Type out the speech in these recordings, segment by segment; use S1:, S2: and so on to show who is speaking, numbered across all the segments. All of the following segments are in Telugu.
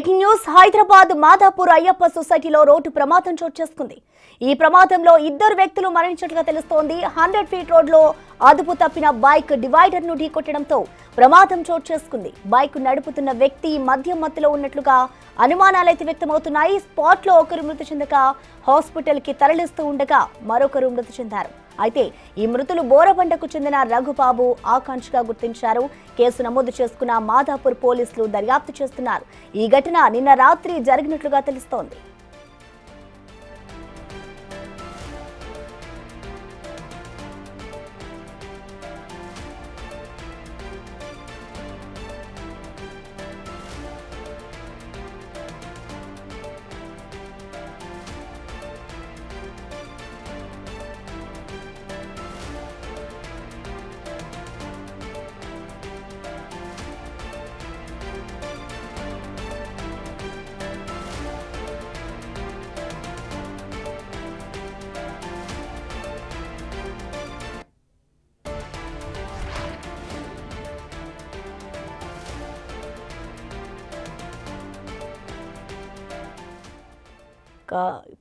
S1: బ్రేకింగ్ న్యూస్ హైదరాబాద్ మాదాపూర్ అయ్యప్ప సొసైటీలో రోడ్డు ప్రమాదం చోటు చేసుకుంది. ఈ ప్రమాదంలో ఇద్దరు వ్యక్తులు మరణించినట్లుగా తెలుస్తోంది. 100 ఫీట్ రోడ్లో అదుపు తప్పిన బైక్ డివైడర్ ను ఢీకొట్టడంతో ప్రమాదం చోటు చేసుకుంది. బైక్ నడుపుతున్న వ్యక్తి మద్యం మత్తులో ఉన్నట్లుగా అనుమానాలైతే వ్యక్తమవుతున్నాయి. స్పాట్ లో ఒకరు మృతి చెందగా హాస్పిటల్ కి తరలిస్తూ ఉండగా మరొకరు మృతి చెందారు. అయితే ఈ మృతులు బోరబండకు చెందిన రఘుబాబు ఆకాంక్షగా గుర్తించారు. కేసు నమోదు చేసుకున్న మాదాపూర్ పోలీసులు దర్యాప్తు చేస్తున్నారు. ఈ ఘటన నిన్న రాత్రి జరిగినట్లుగా తెలుస్తోంది.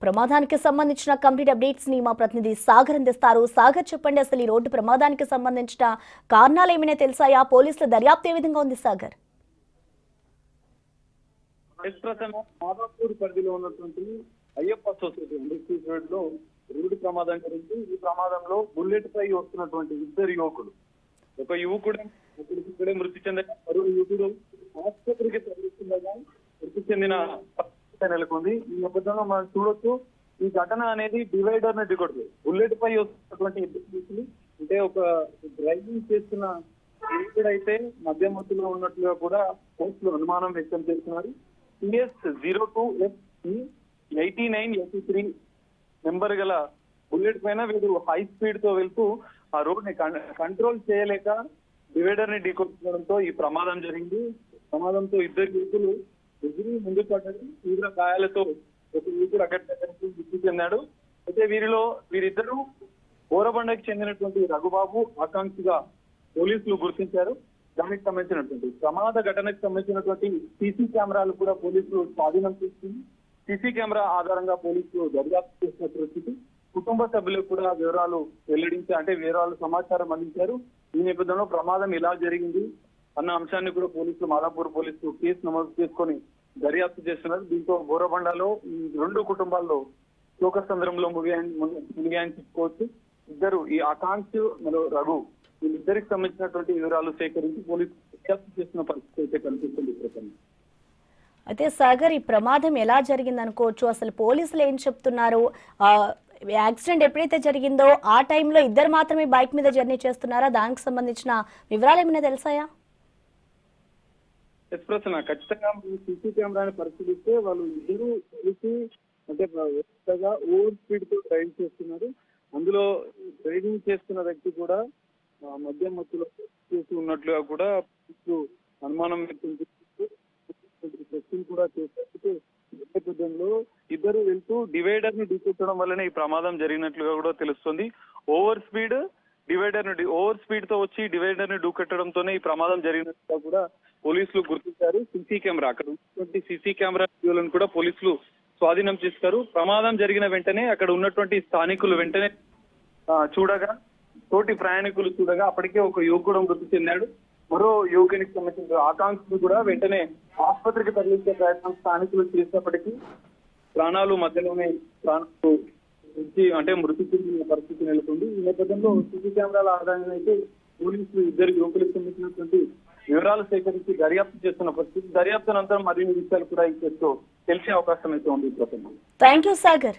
S1: ప్రమాదానికి సంబంధించిన కంప్లీట్ అప్డేట్స్ ని మా ప్రతినిధి సాగర్ అందిస్తారు. సాగర్, చెప్పండి, అసలు ఈ రోడ్డు ప్రమాదానికి సంబంధించిన కారణాలు ఏమైనా తెలిసాయా? పోలీసుల దర్యాప్తు ఏ విధంగా ఉంది సాగర్?
S2: మాదాపూర్ పరిధిలో ఉన్నటువంటి అయ్యప్ప సొసైటీ ఇండస్ట్రీస్ రోడ్ లో రోడ్డు ప్రమాదం జరిగింది. ఈ ప్రమాదంలో బుల్లెట్ పై వస్తున్నటువంటి ఇద్దరు యువకులు, ఒక యువకుడు ఇక్కడే మృతి చెందగా మరో యువకుడు ఆసుపత్రికి తరలిస్తుండగా మృతి చెందిన నెలకొంది. ఈ నేపథ్యంలో మనం చూడొచ్చు, ఈ ఘటన అనేది డివైడర్ ని ఢీకొడుతుంది. బుల్లెట్ పై వస్తున్నటువంటి ఇద్దరు, అంటే ఒక డ్రైవింగ్ చేస్తున్న యువకుడైతే మధ్య మత్తులో ఉన్నట్లుగా కూడా పోలీసులు అనుమానం వ్యక్తం చేస్తున్నారు. CS02FE8983 నెంబర్ గల బుల్లెట్ పైన వీరు హై స్పీడ్ తో వెళ్తూ ఆ రోడ్ ని కంట్రోల్ చేయలేక డివైడర్ ని ఢీకొట్టడంతో ఈ ప్రమాదం జరిగింది. ప్రమాదంతో ఇద్దరు యువకులు ఎదురు ముందు పడ్డారు. తీవ్ర గాయాలతో ఒక యువకుడు అక్కడికి మృతి చెందాడు. అయితే వీరిద్దరూ బోరబండకి చెందినటువంటి రఘుబాబు ఆకాంక్షగా పోలీసులు గుర్తించారు. దానికి సంబంధించినటువంటి ప్రమాద ఘటనకు సంబంధించినటువంటి సీసీ కెమెరాలు కూడా పోలీసులు స్వాధీనం చేసుకుని సీసీ కెమెరా ఆధారంగా పోలీసులు దర్యాప్తు చేసిన పరిస్థితి. కుటుంబ సభ్యులకు కూడా వివరాలు వివరాలు సమాచారం అందించారు. ఈ నేపథ్యంలో ప్రమాదం ఎలా జరిగింది అన్న అంశాన్ని కూడా పోలీసులు, మాదాపూర్ పోలీసులు కేసు నమోదు చేసుకొని దర్యాప్తు చేస్తున్నారు. దీంతో బోరబండలో ఈ రెండు కుటుంబాల్లో శోకసంద్రంలో మునిగాయని చెప్పుకోవచ్చు. ఇద్దరు, ఈ ఆకాంక్ష మరియు రఘు, వీళ్ళిద్దరికి సంబంధించినటువంటి వివరాలు సేకరించి పోలీసులు దర్యాప్తు చేస్తున్న పరిస్థితి అయితే కనిపిస్తుంది.
S1: అయితే సాగర్, ఈ ప్రమాదం ఎలా జరిగింది అనుకోవచ్చు? అసలు పోలీసులు ఏం చెప్తున్నారు? యాక్సిడెంట్ ఎప్పుడైతే జరిగిందో ఆ టైంలో ఇద్దరు మాత్రమే బైక్ మీద జర్నీ చేస్తున్నారా? దానికి సంబంధించిన వివరాలు ఏమైనా తెలుసాయా?
S2: ప్రశ్న ఖచ్చితంగా సీసీ కెమెరాని పరిశీలిస్తే వాళ్ళు ఇద్దరు కలిసి ఓవర్ స్పీడ్ తో డ్రైవ్ చేస్తున్నారు. అందులో డ్రైవింగ్ చేస్తున్న వ్యక్తి కూడా మద్యం మత్తులో చేసి ఉన్నట్లుగా కూడా అనుమానం వ్యక్తం చేస్తూ కూడా చేసేందుకు నేపథ్యంలో ఇద్దరు వెళ్తూ డివైడర్ ని ఢీకొట్టడం వల్లనే ఈ ప్రమాదం జరిగినట్లుగా కూడా తెలుస్తుంది. ఓవర్ స్పీడ్ తో వచ్చి డివైడర్ ని ఢీకొట్టడంతోనే ఈ ప్రమాదం జరిగినట్లుగా కూడా పోలీసులు గుర్తించారు. సీసీ కెమెరా, అక్కడ ఉన్నటువంటి సీసీ కెమెరా వీడియోలను కూడా పోలీసులు స్వాధీనం చేస్తారు. ప్రమాదం జరిగిన వెంటనే అక్కడ ఉన్నటువంటి స్థానికులు వెంటనే చూడగా, తోటి ప్రయాణికులు చూడగా అప్పటికే ఒక యువకుడు మృతి చెందాడు. మరో యువకునికి సంబంధించిన ఆకాంక్షలు కూడా వెంటనే ఆసుపత్రికి తరలించే ప్రయత్నం స్థానికులు చేసినప్పటికీ ప్రాణాలు మధ్యలోనే మృతి చెందిన పరిస్థితి నెలకొంది. ఈ నేపథ్యంలో సీసీ కెమెరాల ఆధారంగా అయితే పోలీసులు ఇద్దరు యువకులకు సంబంధించినటువంటి వివరాలు సేకరించి దర్యాప్తు చేస్తున్న పరిస్థితి. దర్యాప్తు అనంతరం మరిన్ని విషయాలు కూడా ఈ కేసులో తెలిసే అవకాశం అయితే ఉంది.
S1: Thank you Sagar.